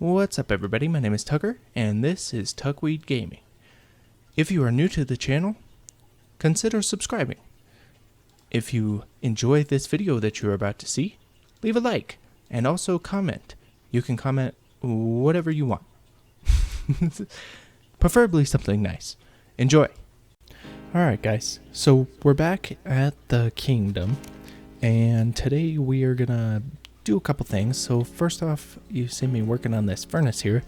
What's up everybody, my name is Tucker, and this is Tuckweed Gaming. If you are new to the channel, consider subscribing. If you enjoy this video that you are about to see, leave a like, and also comment. You can comment whatever you want. Preferably something nice. Enjoy! Alright guys, so we're back at the kingdom, and today we are gonna do a couple things. So first off, you see me working on this furnace here.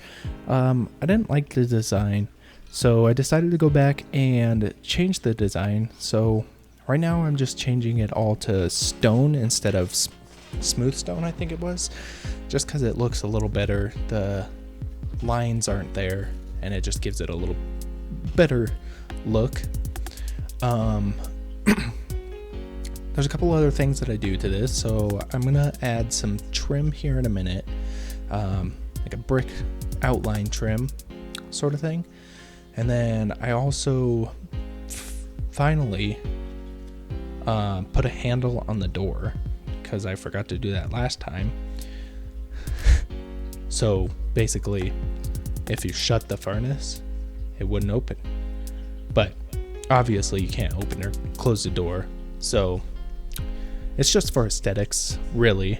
I didn't like the design, so I decided to go back and change the design. So right now I'm just changing it all to stone instead of smooth stone, I think it was, just because it looks a little better. The lines aren't there and it just gives it a little better look. There's a couple other things that I do to this, so I'm gonna add some trim here in a minute, like a brick outline trim sort of thing. And then I also finally put a handle on the door because I forgot to do that last time. So basically, if you shut the furnace, it wouldn't open. But obviously you can't open or close the door, so it's just for aesthetics, really.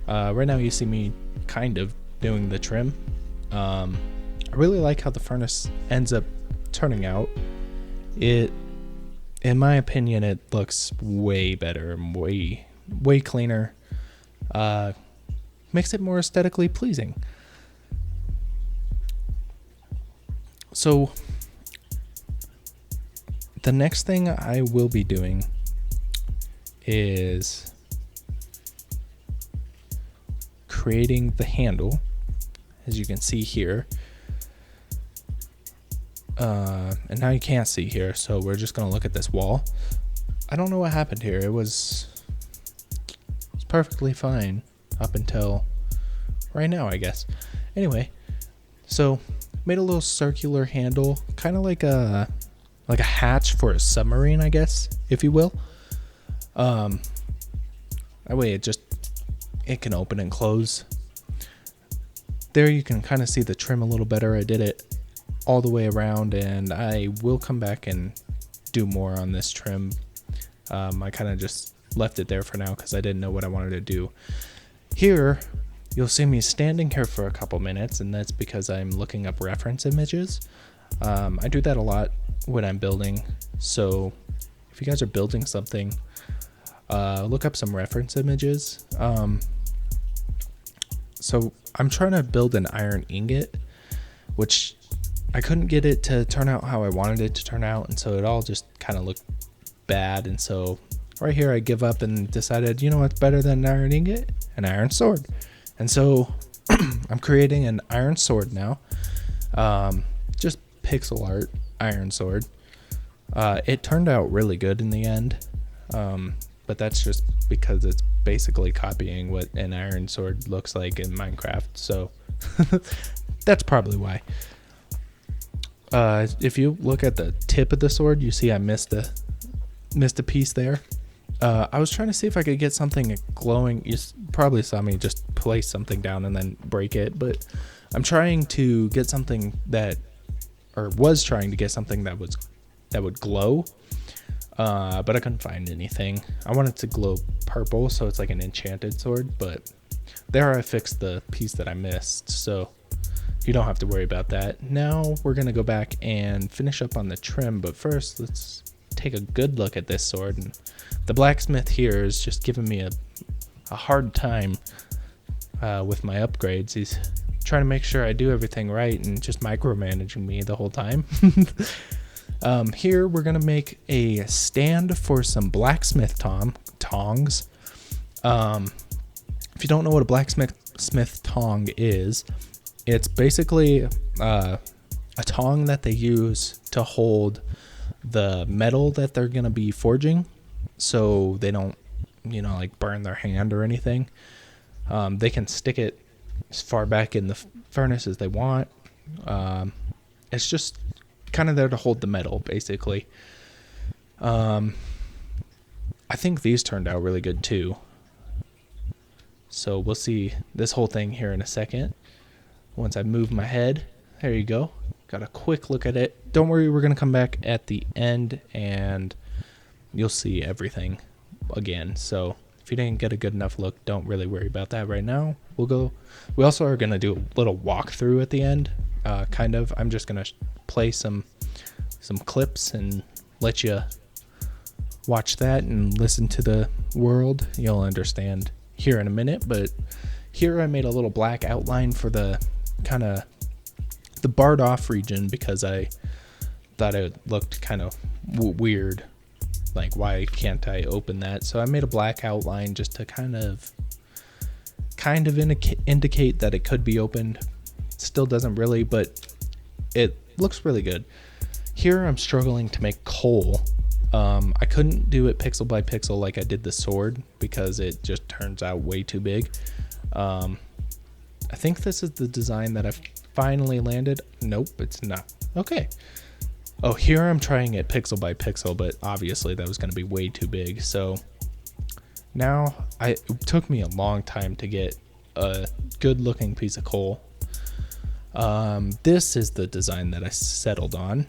Right now you see me kind of doing the trim. I really like how the furnace ends up turning out. In my opinion, it looks way better and way cleaner. Makes it more aesthetically pleasing. So the next thing I will be doing is creating the handle, as you can see here. And now you can't see here, so we're just gonna look at this wall. I don't know what happened here. It was perfectly fine up until right now, I guess. Anyway, so made a little circular handle, kind of like a hatch for a submarine, I guess, if you will. That way it can open and close. There you can kind of see the trim a little better. I did it all the way around, and I will come back and do more on this trim. I kind of just left it there for now because I didn't know what I wanted to do. Here you'll see me standing here for a couple minutes, and that's because I'm looking up reference images. I do that a lot when I'm building, so if you guys are building something, look up some reference images. So I'm trying to build an iron ingot, which I couldn't get it to turn out how I wanted it to turn out, and so it all just kind of looked bad. And so right here I give up and decided, you know what's better than an iron ingot? An iron sword. And so I'm creating an iron sword now. Just pixel art iron sword. It turned out really good in the end, but that's just because it's basically copying what an iron sword looks like in Minecraft, so that's probably why. If you look at the tip of the sword, you see I missed a piece there. I was trying to see if I could get something glowing. You probably saw me just place something down and then break it, but I'm trying to get something that would glow, but I couldn't find anything. I wanted to glow purple, so it's like an enchanted sword, but there I fixed the piece that I missed, so you don't have to worry about that. Now we're gonna go back and finish up on the trim, but first let's take a good look at this sword. And the blacksmith here is just giving me a hard time with my upgrades. He's trying to make sure I do everything right and just micromanaging me the whole time. Here we're gonna make a stand for some blacksmith tongs. If you don't know what a blacksmith tong is, it's basically a tong that they use to hold the metal that they're gonna be forging, so they don't, like burn their hand or anything. They can stick it as far back in the furnace as they want. It's just kind of there to hold the metal, basically. I think these turned out really good too. So we'll see this whole thing here in a second. Once I move my head, there you go. Got a quick look at it. Don't worry, we're going to come back at the end and you'll see everything again. So if you didn't get a good enough look, don't really worry about that right now. We also are going to do a little walkthrough at the end. Kind of. I'm just going to play some clips and let you watch that and listen to the world. You'll understand here in a minute, but here I made a little black outline for the kind of the barred off region because I thought it looked kind of weird. Like, why can't I open that? So I made a black outline just to kind of indicate that it could be opened. Still doesn't really, but it looks really good. Here I'm struggling to make coal. I couldn't do it pixel by pixel like I did the sword because it just turns out way too big. I think this is the design that I've finally landed. Nope, it's not. Okay. Oh, here I'm trying it pixel by pixel, but obviously that was going to be way too big. So now it took me a long time to get a good looking piece of coal. This is the design that I settled on.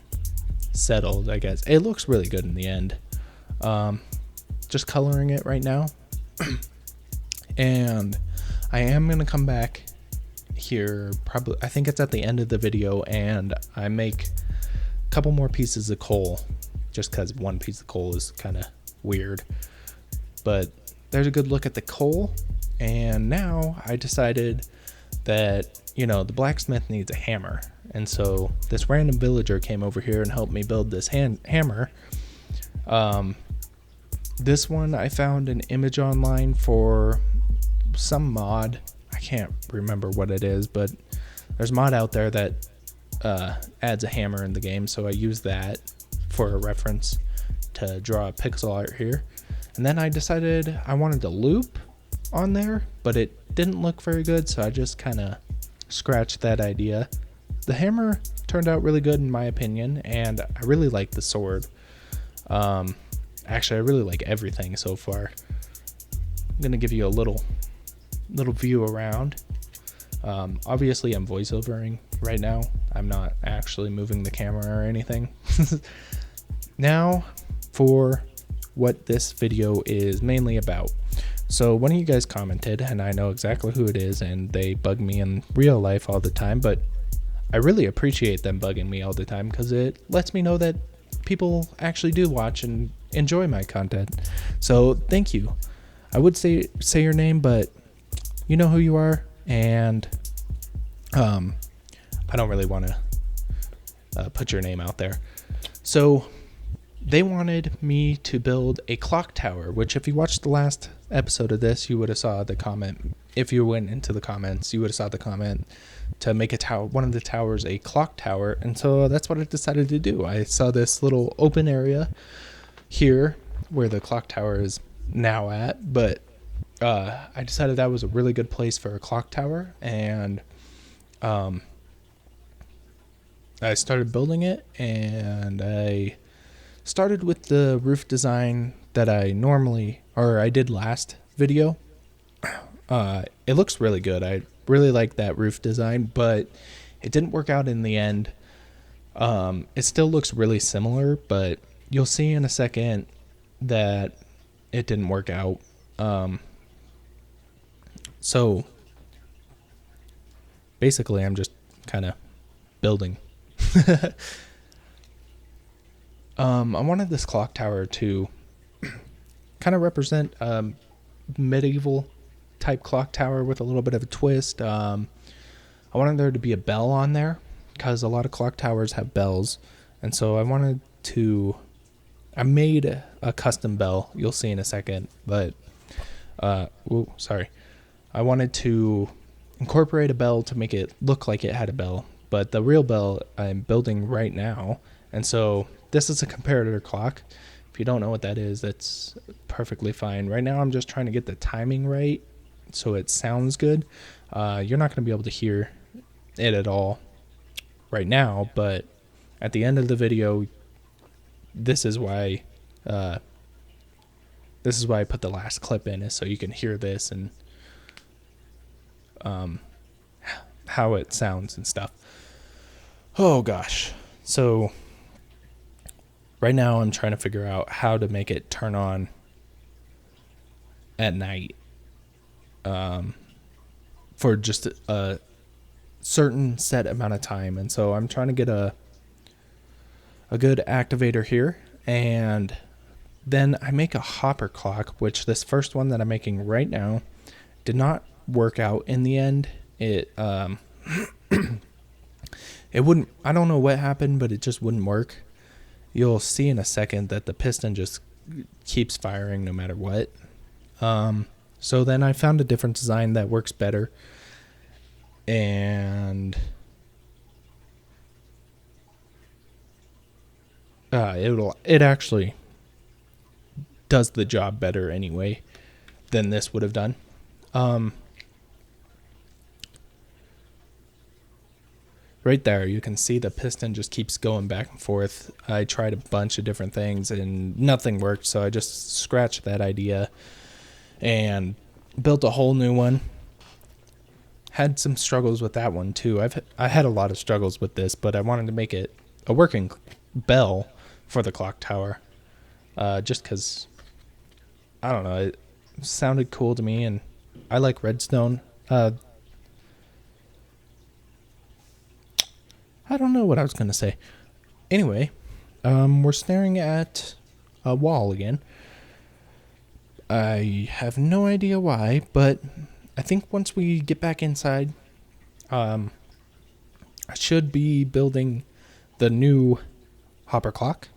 I guess. It looks really good in the end. Just coloring it right now. And I am going to come back here probably, I think it's at the end of the video, and I make a couple more pieces of coal just because one piece of coal is kind of weird. But there's a good look at the coal. And now I decided that, the blacksmith needs a hammer. And so this random villager came over here and helped me build this hammer. This one I found an image online for some mod. I can't remember what it is, but there's a mod out there that adds a hammer in the game. So I used that for a reference to draw a pixel art here. And then I decided I wanted a loop on there, but it didn't look very good. So I just kind of scratched that idea. The hammer turned out really good in my opinion, and I really like the sword. Actually, I really like everything so far. I'm gonna give you a little view around. Obviously, I'm voiceovering right now. I'm not actually moving the camera or anything. Now, for what this video is mainly about. So one of you guys commented, and I know exactly who it is, and they bug me in real life all the time, but I really appreciate them bugging me all the time because it lets me know that people actually do watch and enjoy my content. So thank you. I would say your name, but you know who you are, and I don't really want to put your name out there. So they wanted me to build a clock tower, which if you watched the last episode of this, you would have saw the comment. If you went into the comments, you would have saw the comment to make a tower, one of the towers, a clock tower. And so that's what I decided to do. I saw this little open area here where the clock tower is now at, but I decided that was a really good place for a clock tower, and I started building it, and I started with the roof design that I did last video. It looks really good. I really like that roof design, but it didn't work out in the end. It still looks really similar, but you'll see in a second that it didn't work out. So basically I'm just kind of building. I wanted this clock tower to kind of represent medieval type clock tower with a little bit of a twist. I wanted there to be a bell on there because a lot of clock towers have bells, and so I made a custom bell. You'll see in a second, but I wanted to incorporate a bell to make it look like it had a bell, but the real bell I'm building right now. And so this is a comparator clock. If you don't know what that is, that's perfectly fine. Right now I'm just trying to get the timing right so it sounds good. You're not going to be able to hear it at all right now, but at the end of the video, this is why I put the last clip in, is so you can hear this. And how it sounds and stuff. Oh gosh. So right now I'm trying to figure out how to make it turn on at night, for just a certain set amount of time. And so I'm trying to get a good activator here, and then I make a hopper clock, which this first one that I'm making right now did not work out in the end. It it wouldn't, I don't know what happened, but it just wouldn't work. You'll see in a second that the piston just keeps firing no matter what. So then I found a different design that works better, and it actually does the job better anyway than this would have done. Right there, you can see the piston just keeps going back and forth. I tried a bunch of different things and nothing worked, so I just scratched that idea and built a whole new one. Had some struggles with that one too. I had a lot of struggles with this, but I wanted to make it a working bell for the clock tower, just because, I don't know, it sounded cool to me, and I like redstone. I don't know what I was going to say. Anyway, we're staring at a wall again. I have no idea why, but I think once we get back inside, I should be building the new hopper clock,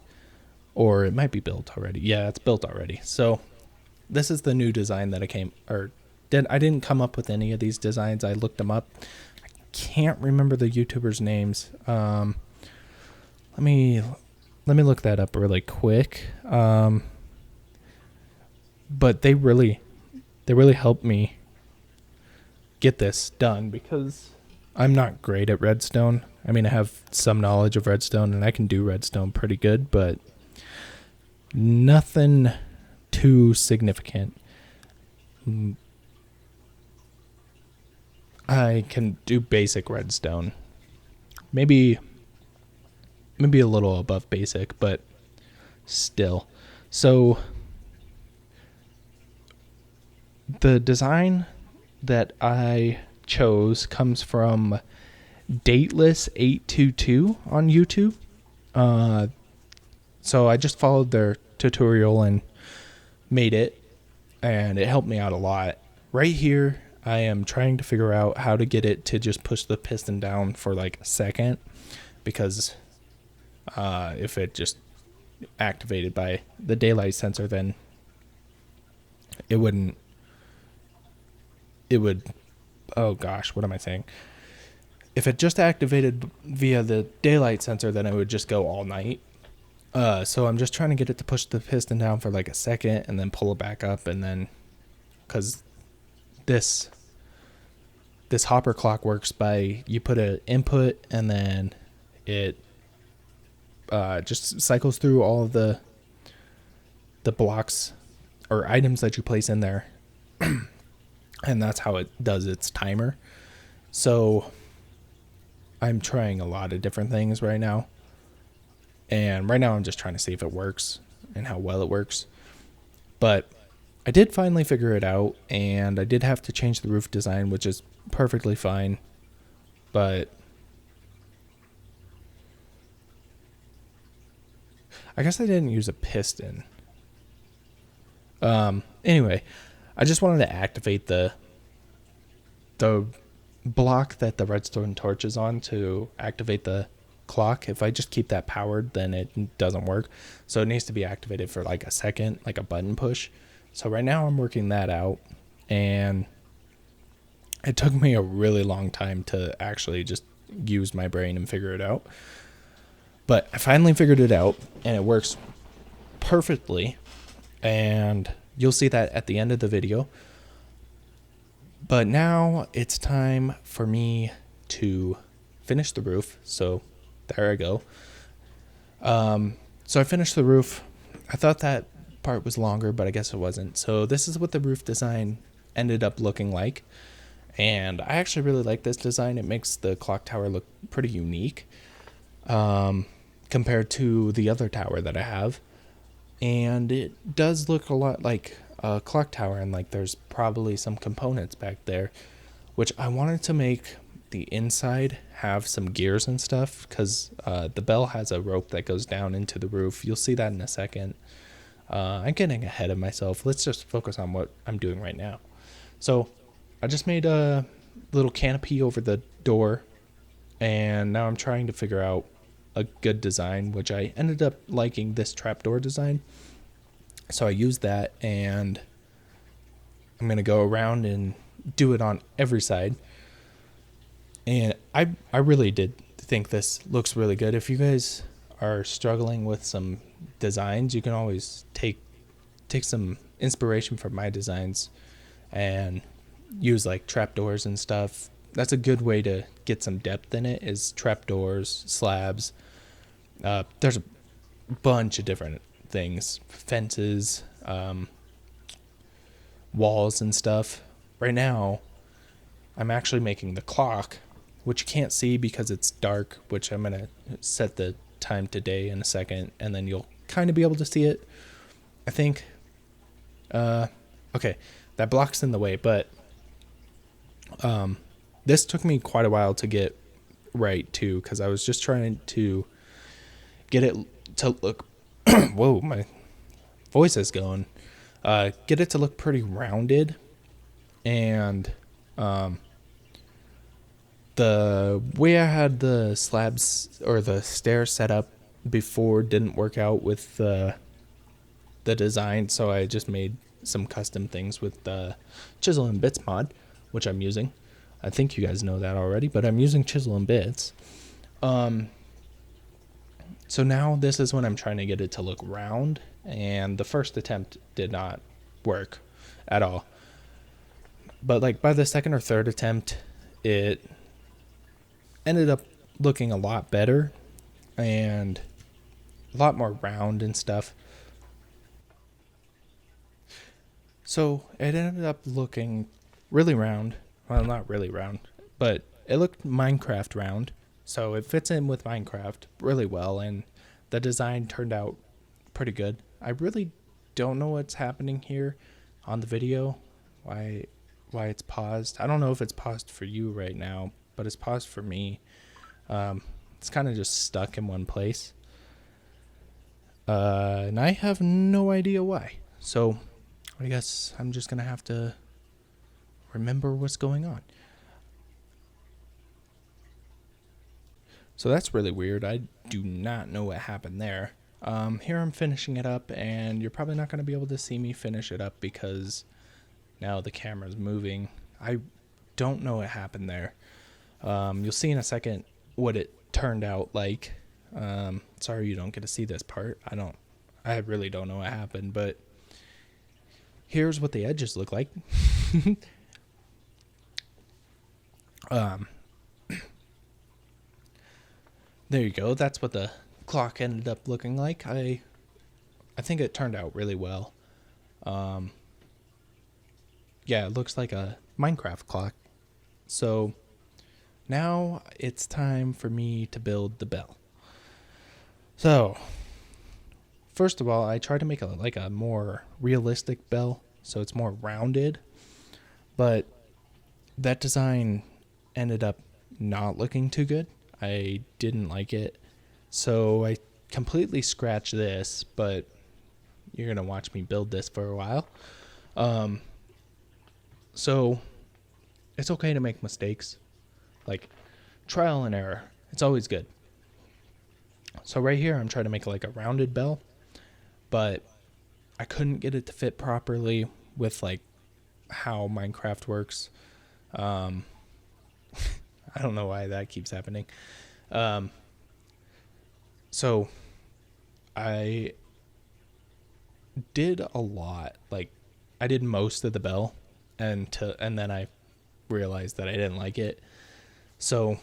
or it might be built already. Yeah, it's built already. So this is the new design that I didn't come up with any of these designs. I looked them up. Can't remember the YouTubers' names. Let me look that up really quick. But they really helped me get this done, because I'm not great at redstone. I mean, I have some knowledge of redstone and I can do redstone pretty good, but nothing too significant. I can do basic redstone. Maybe a little above basic, but still. So the design that I chose comes from Dateless822 on YouTube. So I just followed their tutorial and made it, and it helped me out a lot. Right here, I am trying to figure out how to get it to just push the piston down for like a second, because if it just activated by the daylight sensor, then it would, oh gosh, what am I saying? If it just activated via the daylight sensor, then it would just go all night. So I'm just trying to get it to push the piston down for like a second and then pull it back up, and then, because this hopper clock works by, you put an input and then it just cycles through all of the blocks or items that you place in there, and that's how it does its timer. So I'm trying a lot of different things right now, and right now I'm just trying to see if it works and how well it works. But I did finally figure it out, and I did have to change the roof design, which is perfectly fine. But I guess I didn't use a piston. Anyway, I just wanted to activate the block that the redstone torch is on to activate the clock. If I just keep that powered, then it doesn't work. So it needs to be activated for like a second, like a button push. So right now I'm working that out, and it took me a really long time to actually just use my brain and figure it out. But I finally figured it out, and it works perfectly, and you'll see that at the end of the video. But now it's time for me to finish the roof. So there I go. So I finished the roof. I thought that part was longer, but I guess it wasn't. So this is what the roof design ended up looking like. And I actually really like this design. It makes the clock tower look pretty unique compared to the other tower that I have. And it does look a lot like a clock tower, and like there's probably some components back there, which I wanted to make the inside have some gears and stuff, because the bell has a rope that goes down into the roof. You'll see that in a second. I'm getting ahead of myself. Let's just focus on what I'm doing right now. So I just made a little canopy over the door, and now I'm trying to figure out a good design, which I ended up liking this trapdoor design. So I used that, and I'm going to go around and do it on every side. And I really did think this looks really good. If you guys are struggling with some designs, you can always take some inspiration from my designs and use like trapdoors and stuff. That's a good way to get some depth in it, is trapdoors, slabs. There's a bunch of different things, fences, walls and stuff. Right now, I'm actually making the clock, which you can't see because it's dark, which I'm going to set the time to day in a second, and then you'll kind of be able to see it. I think, okay, that block's in the way, but this took me quite a while to get right too, because I was just trying to get it to look, whoa, my voice is going, get it to look pretty rounded, and the way I had the slabs or the stairs set up before didn't work out with the design, so I just made some custom things with the Chisel and Bits mod, which I'm using. I think you guys know that already, but I'm using Chisel and Bits. So now this is when I'm trying to get it to look round, and the first attempt did not work at all. But like by the second or third attempt, it ended up looking a lot better and a lot more round and stuff. So it ended up looking really round. Well, not really round, but it looked Minecraft round. So it fits in with Minecraft really well, and the design turned out pretty good. I really don't know what's happening here on the video, why it's paused. I don't know if it's paused for you right now, but it's paused for me. It's kind of just stuck in one place. And I have no idea why. So I guess I'm just going to have to remember what's going on. So that's really weird. I do not know what happened there. Here I'm finishing it up, and you're probably not going to be able to see me finish it up because now the camera's moving. I don't know what happened there. You'll see in a second what it turned out like. Sorry you don't get to see this part. I really don't know what happened, but here's what the edges look like. There you go. That's what the clock ended up looking like. I think it turned out really well. Yeah, it looks like a Minecraft clock. So now it's time for me to build the bell. So first of all, I tried to make a more realistic bell, so it's more rounded, but that design ended up not looking too good. I didn't like it, so I completely scratched this, but you're going to watch me build this for a while. So it's okay to make mistakes, like trial and error. It's always good. So right here, I'm trying to make like a rounded bell, but I couldn't get it to fit properly with like how Minecraft works. I don't know why that keeps happening. So I did a lot. Like I did most of the bell, and then I realized that I didn't like it. So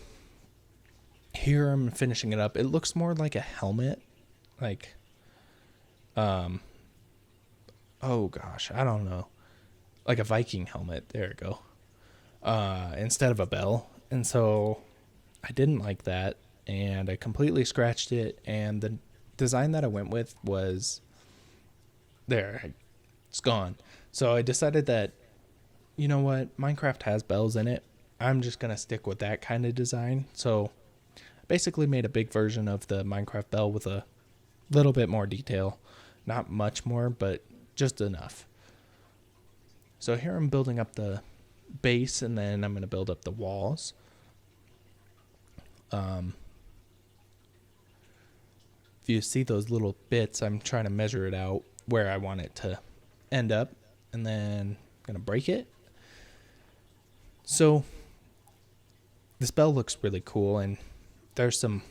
here I'm finishing it up. It looks more like a helmet. Like, oh gosh, I don't know. Like a Viking helmet. There we go. instead of a bell. And so I didn't like that, and I completely scratched it. And the design that I went with was there. It's gone. So I decided that, you know what, Minecraft has bells in it. I'm just going to stick with that kind of design. So basically made a big version of the Minecraft bell with a little bit more detail. Not much more, but just enough. So here I'm building up the base, and then I'm going to build up the walls. If you see those little bits, I'm trying to measure it out where I want it to end up, and then I'm going to break it. So this bell looks really cool, and there's some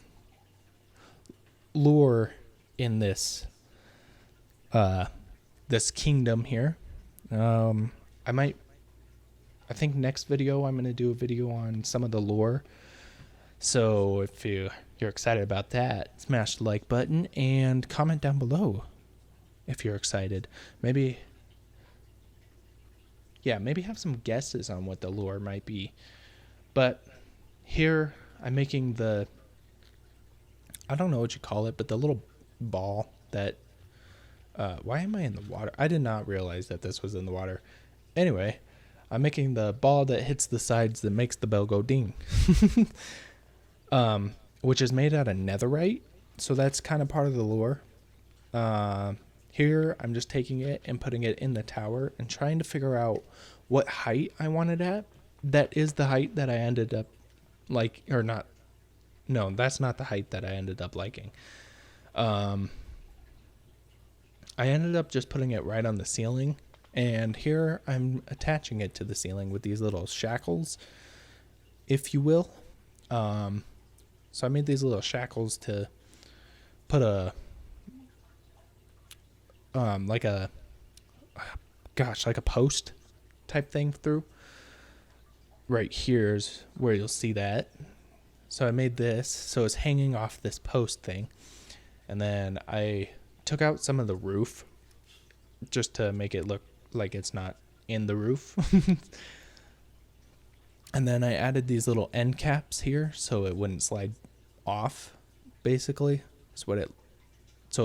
lore in this this kingdom here. I think next video I'm going to do a video on some of the lore. So if you're excited about that, smash the like button and comment down below if you're excited. Maybe have some guesses on what the lore might be. But here I'm making I don't know what you call it, but the little ball that, why am I in the water? I did not realize that this was in the water. Anyway, I'm making the ball that hits the sides that makes the bell go ding. Which is made out of netherite. So that's kind of part of the lore. Here I'm just taking it and putting it in the tower and trying to figure out what height I want it at. That is the height that I ended up that's not the height that I ended up liking. I ended up just putting it right on the ceiling, and here I'm attaching it to the ceiling with these little shackles, if you will. So I made these little shackles to put a post type thing through. Right here's where you'll see that. So I made this so it's hanging off this post thing, and then I took out some of the roof just to make it look like it's not in the roof. And then I added these little end caps here so it wouldn't slide off, basically. So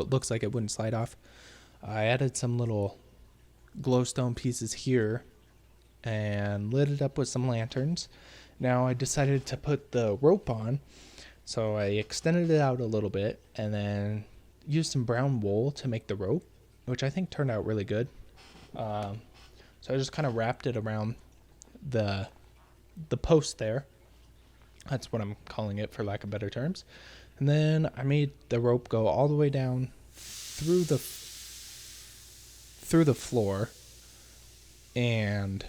it looks like it wouldn't slide off. I added some little glowstone pieces here and lit it up with some lanterns. Now I decided to put the rope on, so I extended it out a little bit and then used some brown wool to make the rope, which I think turned out really good. So I just kind of wrapped it around the post there. That's what I'm calling it, for lack of better terms. And then I made the rope go all the way down through the floor, and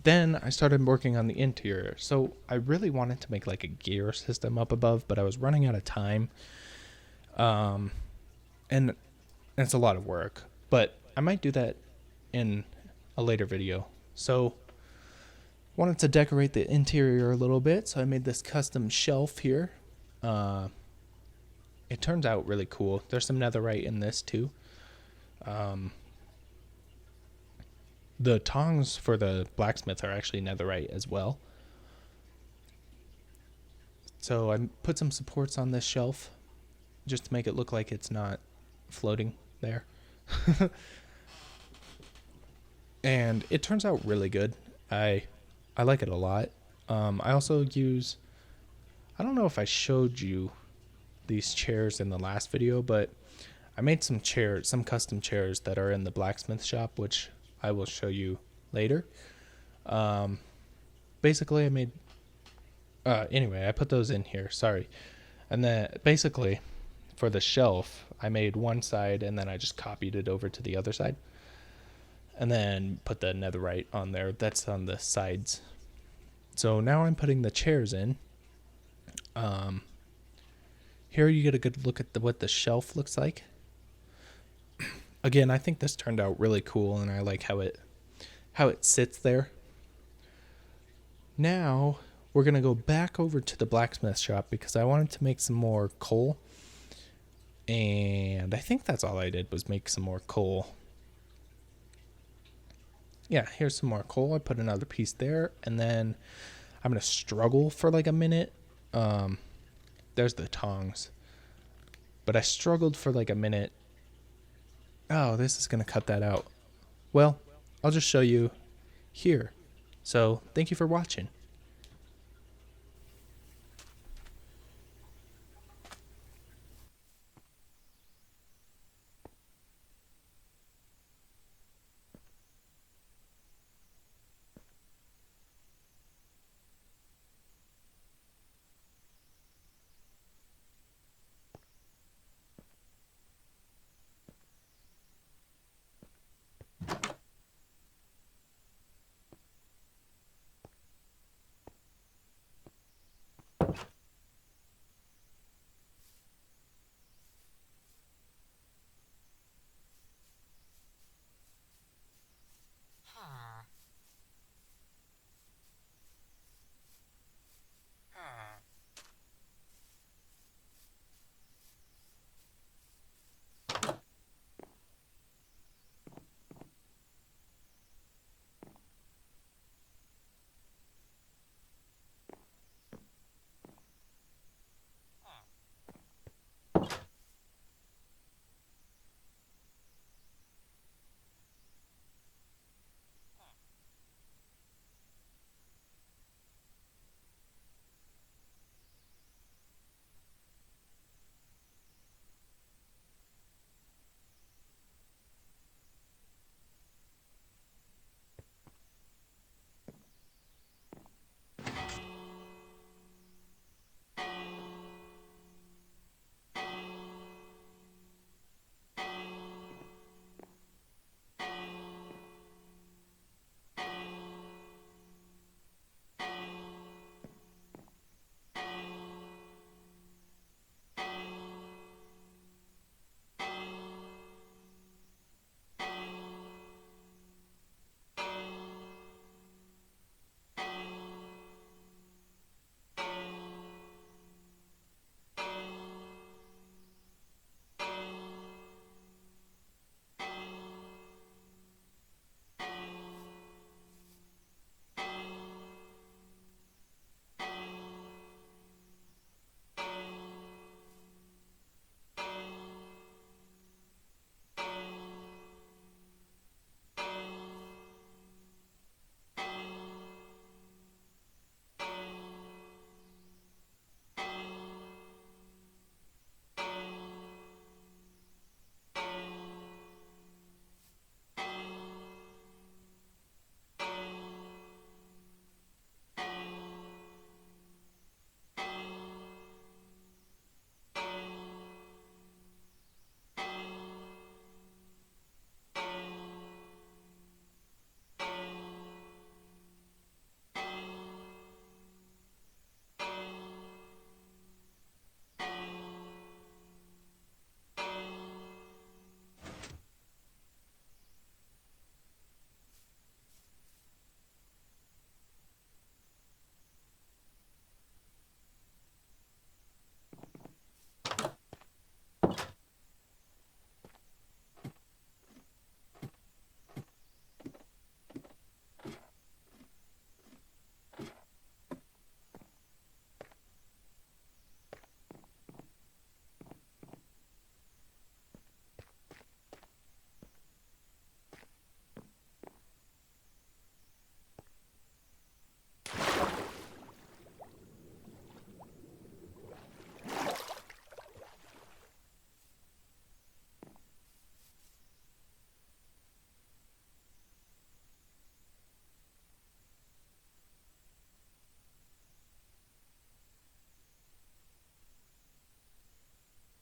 then I started working on the interior. So I really wanted to make like a gear system up above, but I was running out of time. And it's a lot of work, but I might do that in a later video. So wanted to decorate the interior a little bit, so I made this custom shelf here. It turns out really cool. There's some netherite in this too. The tongs for the blacksmith are actually netherite as well. So I put some supports on this shelf just to make it look like it's not floating there. And it turns out really good. I like it a lot. I also use, I don't know if I showed you these chairs in the last video, but I made some custom chairs that are in the blacksmith shop, which I will show you later. Basically I made, anyway, I put those in here, sorry. And then basically for the shelf, I made one side and then I just copied it over to the other side. And then put the netherite on there. That's on the sides. So now I'm putting the chairs in. Here you get a good look at what the shelf looks like. Again, I think this turned out really cool, and I like how it sits there. Now we're gonna go back over to the blacksmith shop because I wanted to make some more coal. And I think that's all I did was make some more coal. Yeah, here's some more coal. I put another piece there, and then I'm going to struggle for like a minute. There's the tongs. But I struggled for like a minute. Oh, this is going to cut that out. Well, I'll just show you here. So thank you for watching.